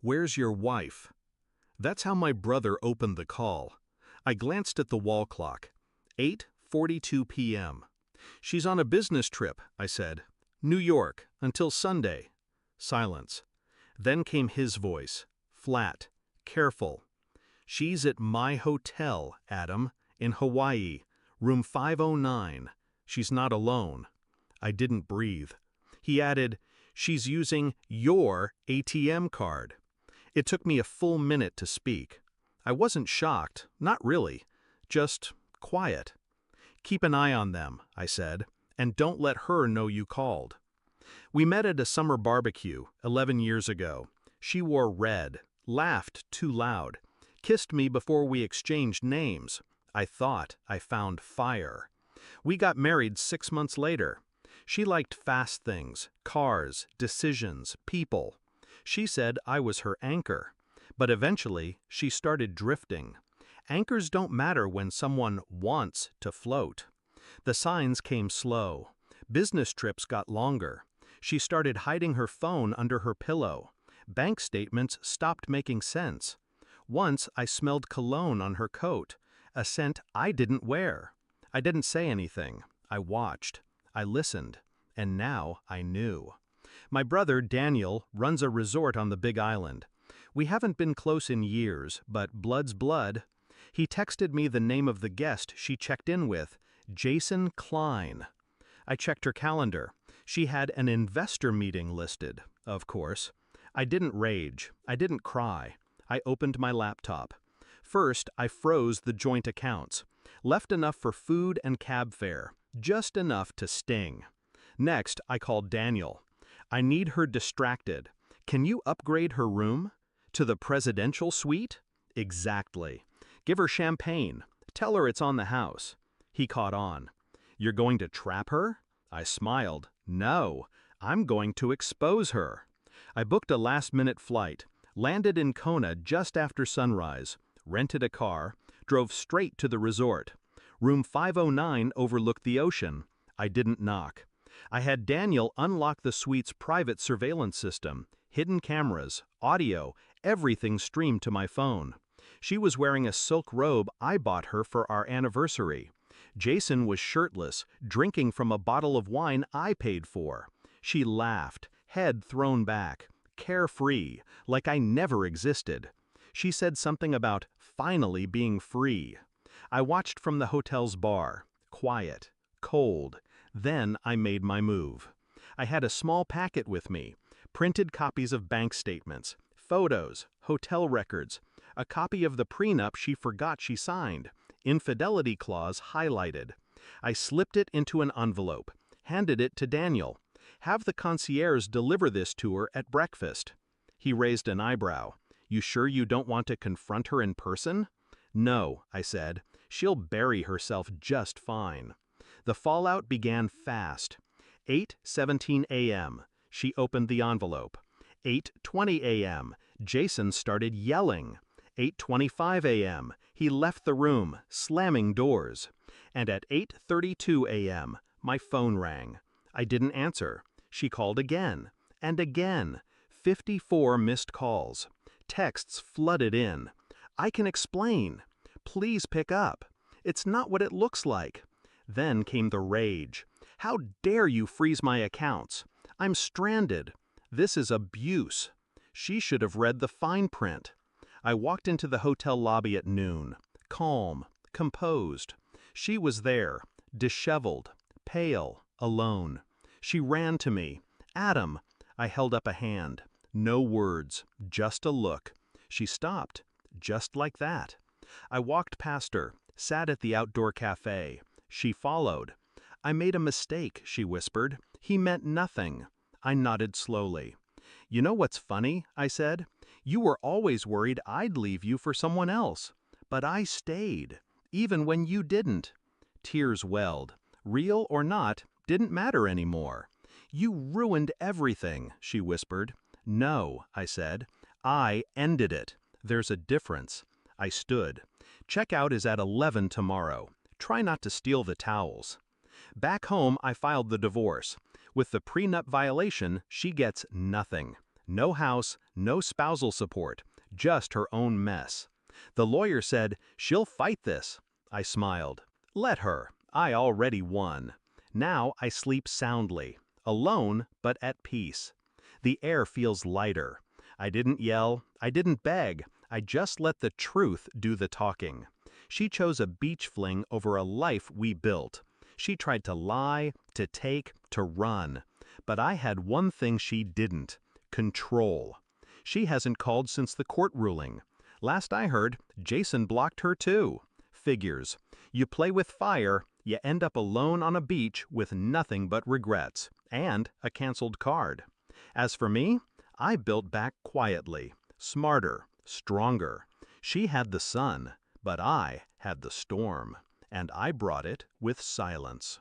"Where's your wife?" That's how my brother opened the call. I glanced at the wall clock. 8:42 p.m. "She's on a business trip," I said. "New York, until Sunday." Silence. Then came his voice, flat, careful. "She's at my hotel, Adam, in Hawaii, room 509. She's not alone." I didn't breathe. He added, "She's using your ATM card." It took me a full minute to speak. I wasn't shocked, not really, just quiet. "Keep an eye on them," I said, "and don't let her know you called." We met at a summer barbecue 11 years ago. She wore red, laughed too loud, kissed me before we exchanged names. I thought I found fire. We got married 6 months later. She liked fast things, cars, decisions, people. She said I was her anchor. But eventually, she started drifting. Anchors don't matter when someone wants to float. The signs came slow. Business trips got longer. She started hiding her phone under her pillow. Bank statements stopped making sense. Once I smelled cologne on her coat, a scent I didn't wear. I didn't say anything. I watched. I listened. And now I knew. My brother, Daniel, runs a resort on the Big Island. We haven't been close in years, but blood's blood. He texted me the name of the guest she checked in with, Jason Klein. I checked her calendar. She had an investor meeting listed, of course. I didn't rage. I didn't cry. I opened my laptop. First, I froze the joint accounts. Left enough for food and cab fare, just enough to sting. Next, I called Daniel. "I need her distracted. Can you upgrade her room? To the presidential suite?" "Exactly. Give her champagne. Tell her it's on the house." He caught on. "You're going to trap her?" I smiled. "No, I'm going to expose her." I booked a last-minute flight, landed in Kona just after sunrise, rented a car, drove straight to the resort. Room 509 overlooked the ocean. I didn't knock. I had Daniel unlock the suite's private surveillance system, hidden cameras, audio, everything streamed to my phone. She was wearing a silk robe I bought her for our anniversary. Jason was shirtless, drinking from a bottle of wine I paid for. She laughed, head thrown back, carefree, like I never existed. She said something about finally being free. I watched from the hotel's bar, quiet, cold. Then I made my move. I had a small packet with me, printed copies of bank statements, photos, hotel records, a copy of the prenup she forgot she signed, infidelity clause highlighted. I slipped it into an envelope, handed it to Daniel. "Have the concierge deliver this to her at breakfast." He raised an eyebrow. "You sure you don't want to confront her in person?" "No," I said. "She'll bury herself just fine." The fallout began fast. 8:17 a.m. She opened the envelope. 8:20 a.m. Jason started yelling. 8:25 a.m. He left the room, slamming doors. And at 8:32 a.m., my phone rang. I didn't answer. She called again. And again. 54 missed calls. Texts flooded in. "I can explain. Please pick up. It's not what it looks like." Then came the rage. "How dare you freeze my accounts? I'm stranded. This is abuse." She should have read the fine print. I walked into the hotel lobby at noon, calm, composed. She was there, disheveled, pale, alone. She ran to me. "Adam." I held up a hand. No words, just a look. She stopped, just like that. I walked past her, sat at the outdoor cafe. She followed. "I made a mistake," she whispered. "He meant nothing." I nodded slowly. "You know what's funny?" I said. "You were always worried I'd leave you for someone else. But I stayed, even when you didn't." Tears welled. Real or not, didn't matter anymore. "You ruined everything," she whispered. "No," I said. "I ended it. There's a difference." I stood. "Checkout is at 11 tomorrow. Try not to steal the towels." Back home, I filed the divorce. With the prenup violation, she gets nothing. No house, no spousal support, just her own mess. The lawyer said, "She'll fight this." I smiled. Let her. I already won. Now I sleep soundly, alone but at peace. The air feels lighter. I didn't yell, I didn't beg, I just let the truth do the talking. She chose a beach fling over a life we built. She tried to lie, to take, to run. But I had one thing she didn't: control. She hasn't called since the court ruling. Last I heard, Jason blocked her too. Figures. You play with fire, you end up alone on a beach with nothing but regrets, and a canceled card. As for me, I built back quietly, smarter, stronger. She had the sun, but I had the storm, and I brought it with silence.